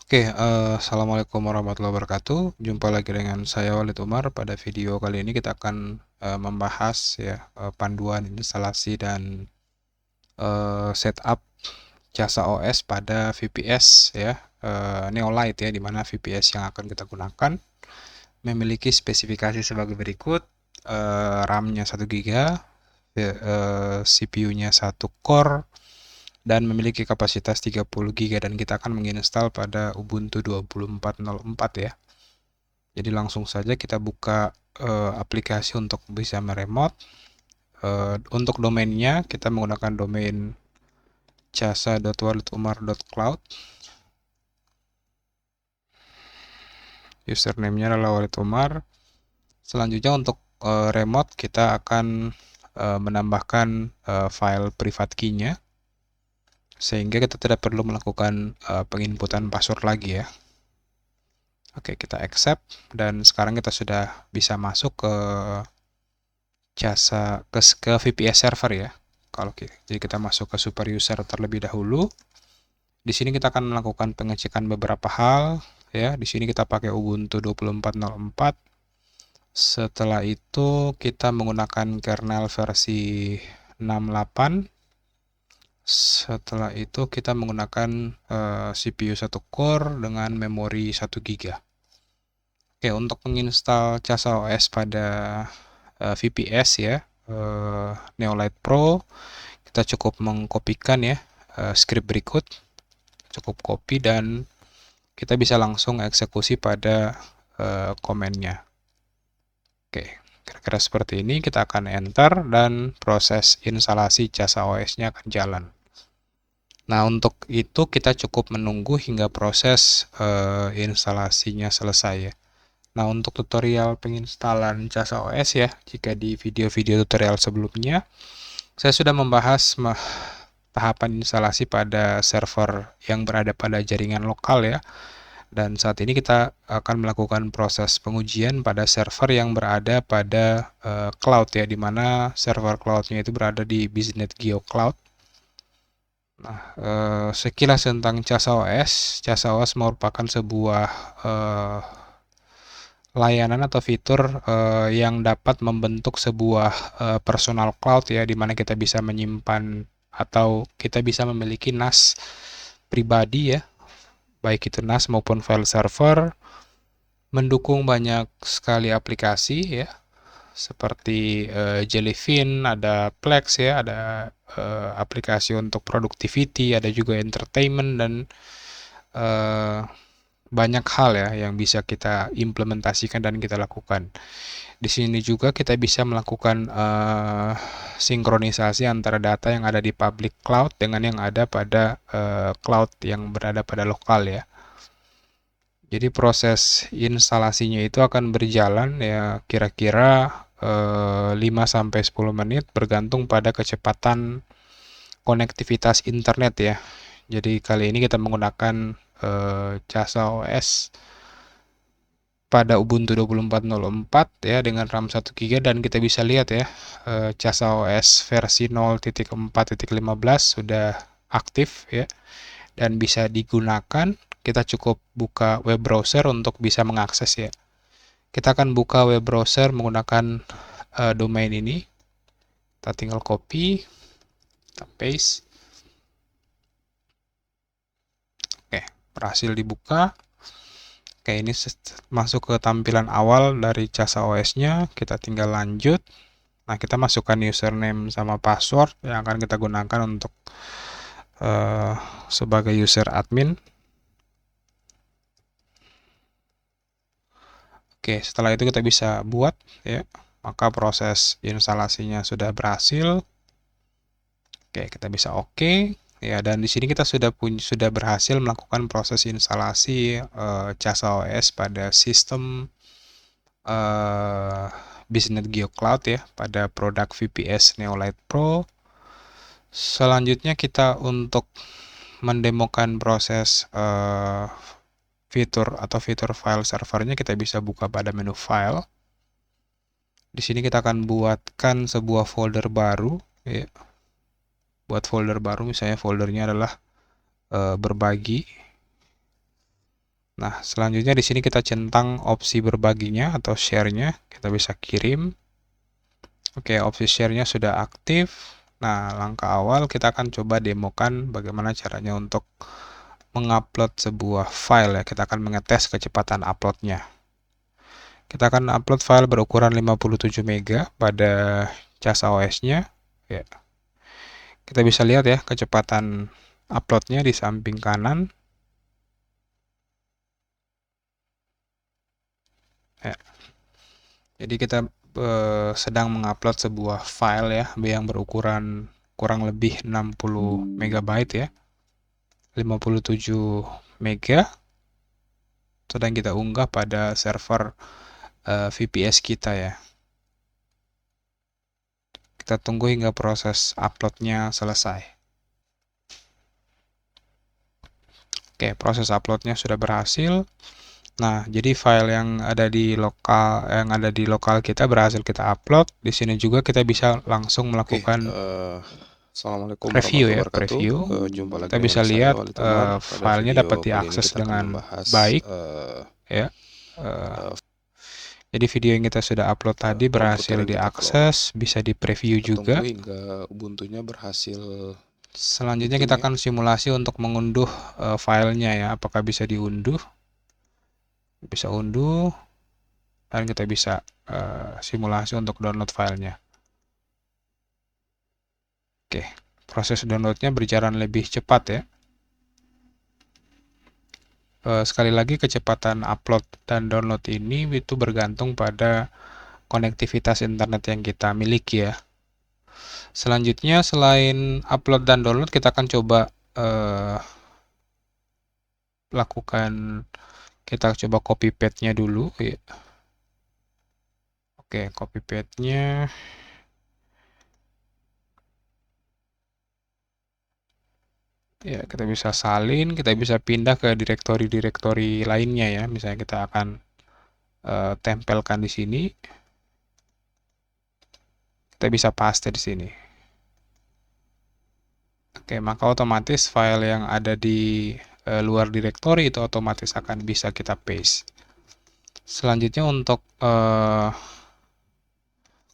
Assalamualaikum warahmatullahi wabarakatuh. Jumpa lagi dengan saya Walid Umar. Pada video kali ini kita akan membahas ya panduan instalasi dan setup jasa OS pada VPS ya Neolite ya, dimana VPS yang akan kita gunakan memiliki spesifikasi sebagai berikut: RAM-nya 1 GB, CPU-nya 1 core, dan memiliki kapasitas 30 GB, dan kita akan menginstal pada Ubuntu 24.04 ya. Jadi langsung saja kita buka aplikasi untuk bisa meremote. Untuk domainnya kita menggunakan domain jasa.walidumar.cloud. Username-nya adalah Walid Umar. Selanjutnya untuk remote kita akan menambahkan file private key-nya, sehingga kita tidak perlu melakukan penginputan password lagi ya. Oke, kita accept, dan sekarang kita sudah bisa masuk ke VPS server ya. Jadi kita masuk ke super user terlebih dahulu. Di sini kita akan melakukan pengecekan beberapa hal ya. Di sini kita pakai Ubuntu 24.04. Setelah itu kita menggunakan kernel versi 68. Setelah itu kita menggunakan CPU 1 core dengan memori 1 GB. Oke, untuk menginstal jasa OS pada VPS ya, Neolite Pro, kita cukup mengkopikan ya script berikut, cukup copy, dan kita bisa langsung eksekusi pada komennya. Oke, kira-kira seperti ini. Kita akan enter dan proses instalasi jasa OS-nya akan jalan. Nah, untuk itu kita cukup menunggu hingga proses instalasinya selesai ya. Nah, untuk tutorial penginstalan jasa OS ya, jika di video-video tutorial sebelumnya saya sudah membahas tahapan instalasi pada server yang berada pada jaringan lokal ya. Dan saat ini kita akan melakukan proses pengujian pada server yang berada pada cloud ya, di mana server cloudnya itu berada di Biznet Geo Cloud. Nah, sekilas tentang jasa OS. Jasa OS merupakan sebuah layanan atau fitur yang dapat membentuk sebuah personal cloud ya, di mana kita bisa menyimpan atau kita bisa memiliki NAS pribadi ya, baik itu NAS maupun file server. Mendukung banyak sekali aplikasi ya, seperti Jellyfin, ada Plex ya, ada aplikasi untuk productivity, ada juga entertainment, dan banyak hal ya yang bisa kita implementasikan dan kita lakukan. Di sini juga kita bisa melakukan sinkronisasi antara data yang ada di public cloud dengan yang ada pada cloud yang berada pada lokal ya. Jadi proses instalasinya itu akan berjalan ya kira-kira 5-10 menit, bergantung pada kecepatan konektivitas internet ya. Jadi kali ini kita menggunakan jasa OS pada Ubuntu 24.04 ya, dengan RAM 1 GB, dan kita bisa lihat ya jasa OS versi 0.4.15 sudah aktif ya dan bisa digunakan. Kita cukup buka web browser untuk bisa mengakses ya. Kita akan buka web browser menggunakan domain ini. Kita tinggal copy, kita paste. Oke, berhasil dibuka. Oke, ini masuk ke tampilan awal dari jasa OS-nya. Kita tinggal lanjut. Nah, kita masukkan username sama password yang akan kita gunakan untuk sebagai user admin. Oke, setelah itu kita bisa buat ya. Maka proses instalasinya sudah berhasil. Oke, kita bisa oke. Ya, dan di sini kita sudah berhasil melakukan proses instalasi jasa OS pada sistem Biznet Geo Cloud ya, pada produk VPS Neolite Pro. Selanjutnya kita untuk mendemokan proses fitur file servernya, kita bisa buka pada menu file. Di sini kita akan buatkan sebuah folder baru ya. Buat folder baru, misalnya foldernya adalah berbagi. Nah, selanjutnya di sini kita centang opsi berbaginya atau share-nya, kita bisa kirim. Oke, opsi share-nya sudah aktif. Nah, langkah awal kita akan coba demokan bagaimana caranya untuk mengupload sebuah file ya. Kita akan mengetes kecepatan uploadnya. Kita akan upload file berukuran 57 MB pada CasaOS-nya. Ya. Kita bisa lihat ya kecepatan uploadnya di samping kanan. Ya. Jadi kita sedang mengupload sebuah file ya yang berukuran kurang lebih 60 MB ya. 57 MB sedang kita unggah pada server VPS kita ya. Kita tunggu hingga proses uploadnya selesai. Oke, proses uploadnya sudah berhasil. Nah, jadi file yang ada di lokal kita berhasil kita upload. Di sini juga kita bisa langsung melakukan Assalamualaikum review ya, warahmatullahi wabarakatuh. preview. Jumpa lagi Kita bisa dengan saya lihat Wali Tumar. Pada filenya video dapat kali ini diakses kita akan dengan membahas baik ya. Jadi video yang kita sudah upload tadi berhasil komputer yang kita diakses, bisa di preview Kita juga. tunggu hingga Ubuntu-nya berhasil. Selanjutnya kita akan simulasi untuk mengunduh filenya ya, apakah bisa diunduh. Bisa unduh dan kita bisa simulasi untuk download filenya. Oke, proses downloadnya berjalan lebih cepat ya. Sekali lagi kecepatan upload dan download ini itu bergantung pada konektivitas internet yang kita miliki ya. Selanjutnya selain upload dan download kita akan coba kita coba copy paste-nya dulu ya. Oke, copy paste-nya. Ya, kita bisa salin, kita bisa pindah ke direktori-direktori lainnya ya. Misalnya kita akan tempelkan di sini. Kita bisa paste di sini. Oke, maka otomatis file yang ada di luar direktori itu otomatis akan bisa kita paste. Selanjutnya untuk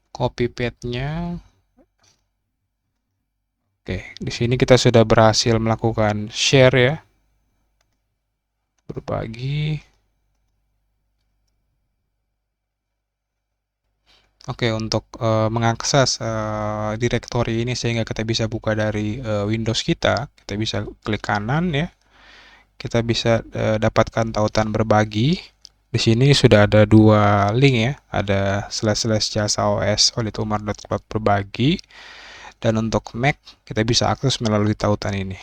copy paste-nya. Oke, di sini kita sudah berhasil melakukan share ya. Berbagi. Oke, untuk mengakses direktori ini sehingga kita bisa buka dari Windows kita bisa klik kanan ya. Kita bisa dapatkan tautan berbagi. Di sini sudah ada dua link ya, ada /casaos/walitumar.cloud berbagi. Dan untuk Mac kita bisa akses melalui tautan ini.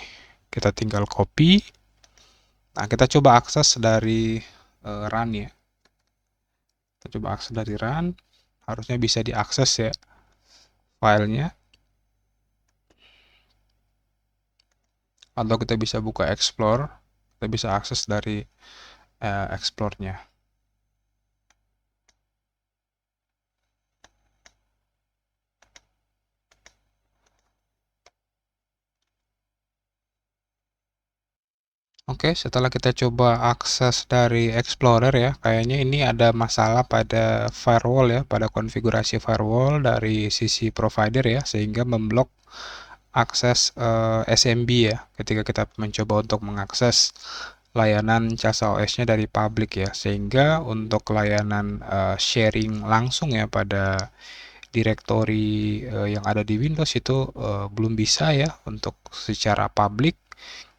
Kita tinggal copy. Nah, kita coba akses dari run ya. Kita coba akses dari run. Harusnya bisa diakses ya filenya. Atau kita bisa buka explore. Kita bisa akses dari explore-nya. Oke, setelah kita coba akses dari Explorer ya, kayaknya ini ada masalah pada firewall ya, pada konfigurasi firewall dari sisi provider ya, sehingga memblok akses SMB ya, ketika kita mencoba untuk mengakses layanan CasaOS-nya dari public ya, sehingga untuk layanan sharing langsung ya pada direktori yang ada di Windows itu belum bisa ya untuk secara public.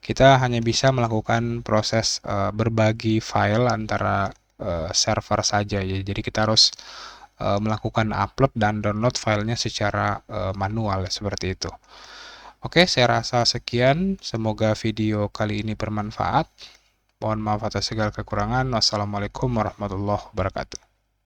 Kita hanya bisa melakukan proses berbagi file antara server saja ya. Jadi kita harus melakukan upload dan download filenya secara manual seperti itu. Oke, saya rasa sekian. Semoga video kali ini bermanfaat. Mohon maaf atas segala kekurangan. Wassalamualaikum warahmatullahi wabarakatuh.